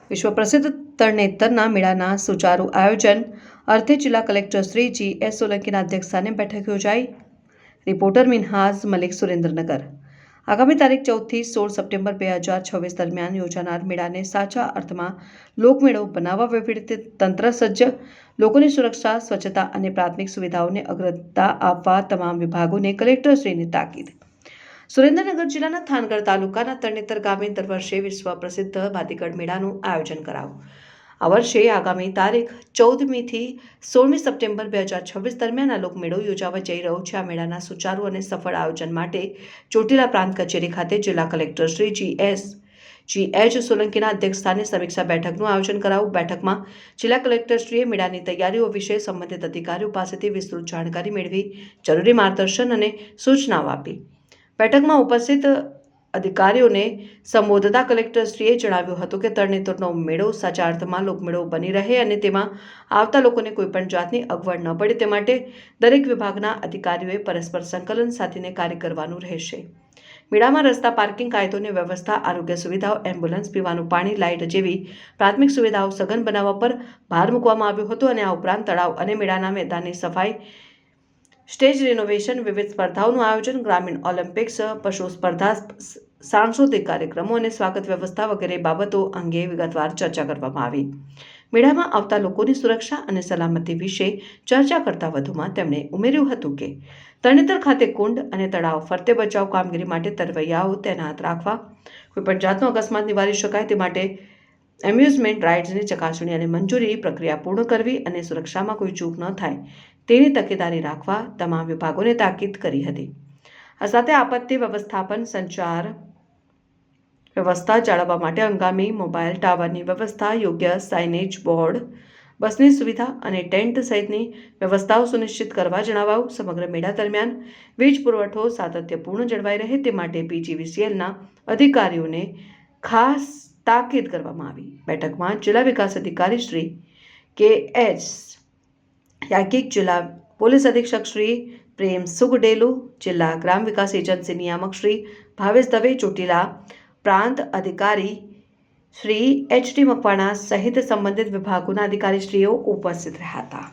વિશ્વ પ્રસિદ્ધ તરણેતરના મેળાના સુચારુ આયોજન અર્થે જિલ્લા કલેક્ટર શ્રી G.S. સોલંકીના અધ્યક્ષસ્થાને બેઠક યોજાઈ. રિપોર્ટર મિનહાજ મલિક, સુરેન્દ્રનગર. આગામી તારીખ 14 થી 16 સપ્ટેમ્બર 2026 દરમિયાન યોજાનાર મેળાને સાચા અર્થમાં લોકમેળો બનાવવા વહીવટીતંત્ર સજ્જ. લોકોની સુરક્ષા, સ્વચ્છતા અને પ્રાથમિક સુવિધાઓને અગ્રતા આપવા તમામ વિભાગોને કલેક્ટરશ્રીની તાકીદ. સુરેન્દ્રનગર જિલ્લાના થાનગઢ તાલુકાના તરણેતર ગામે દર વર્ષે વિશ્વ પ્રસિદ્ધ ભાતીગળ મેળાનું આયોજન કરાયું. આ વર્ષે આગામી તારીખ 14મી થી 16મી સપ્ટેમ્બર 2026 દરમિયાન આ લોકમેળો યોજાવા જઈ રહ્યો છે. આ મેળાના સુચારુ અને સફળ આયોજન માટે ચોટીલા પ્રાંત કચેરી ખાતે જિલ્લા કલેક્ટર શ્રી G.H. સોલંકીના અધ્યક્ષસ્થાને સમીક્ષા બેઠકનું આયોજન કરાયું. બેઠકમાં જિલ્લા કલેક્ટરશ્રીએ મેળાની તૈયારીઓ વિશે સંબંધિત અધિકારીઓ પાસેથી વિસ્તૃત જાણકારી મેળવી જરૂરી માર્ગદર્શન અને સૂચનાઓ આપી. બેઠકમાં ઉપસ્થિત અધિકારીઓને સંબોધતા કલેક્ટરશ્રીએ જણાવ્યું હતું કે તરણેતરનો મેળો સાચા અર્થમાં લોકમેળો બની રહે અને તેમાં આવતા લોકોને કોઈપણ જાતની અગવડ ન પડે તે માટે દરેક વિભાગના અધિકારીઓએ પરસ્પર સંકલન સાધીને કાર્ય કરવાનું રહેશે. મેળામાં રસ્તા, પાર્કિંગ, કાયદો અને વ્યવસ્થા, આરોગ્ય સુવિધાઓ, એમ્બ્યુલન્સ, પીવાનું પાણી, લાઇટ જેવી પ્રાથમિક સુવિધાઓ સઘન બનાવવા પર ભાર મૂકવામાં આવ્યો હતો અને આ ઉપરાંત તળાવ અને મેળાના મેદાનની સફાઈ, સ્ટેજ રિનોવેશન, વિવિધ સ્પર્ધાઓનું આયોજન, ગ્રામીણ ઓલિમ્પિક્સ, પશુ સ્પર્ધા, સાંસ્કૃતિક કાર્યક્રમો અને સ્વાગત વ્યવસ્થા વગેરે બાબતો અંગે વિગતવાર ચર્ચા કરવામાં આવી. મેળામાં આવતા લોકોની સુરક્ષા અને સલામતી વિશે ચર્ચા કરતા વધુમાં તેમણે ઉમેર્યું હતું કે તરણેતર ખાતે કુંડ અને તળાવ ફરતે બચાવ કામગીરી માટે તરવૈયાઓ તૈનાત રાખવા, કોઈપણ જાતનો અકસ્માત નિવારી શકાય તે માટે એમ્યુઝમેન્ટ રાઇડ્સની ચકાસણી અને મંજૂરી પ્રક્રિયા પૂર્ણ કરવી અને સુરક્ષામાં કોઈ ચૂક ન થાય તેની તકેદારી રાખવા તમામ વિભાગોને તાકીદ કરી હતી. આ સાથે આપત્તિ વ્યવસ્થાપન, સંચાર વ્યવસ્થા જાળવવા માટે હંગામી મોબાઈલ ટાવરની વ્યવસ્થા, યોગ્ય સાઇનેજ બોર્ડ, બસની સુવિધા અને ટેન્ટ સહિતની વ્યવસ્થાઓ સુનિશ્ચિત કરવા જણાવાયું. સમગ્ર મેળા દરમિયાન વીજ પુરવઠો સાતત્યપૂર્ણ જળવાઈ રહે તે માટે PGVCLના અધિકારીઓને ખાસ તાકીદ કરવામાં આવી. બેઠકમાં જિલ્લા વિકાસ અધિકારી શ્રી K.H. યાજ્ઞિક, જિલ્લા પોલીસ અધિક્ષક શ્રી પ્રેમ સુગડેલુ, જિલ્લા ગ્રામ વિકાસ એજન્સી નિયામક શ્રી ભાવેશ દવે, ચોટીલા પ્રાંત અધિકારી શ્રી H.D. મકવાણા સહિત સંબંધિત વિભાગોના અધિકારીશ્રીઓ ઉપસ્થિત રહ્યા હતા.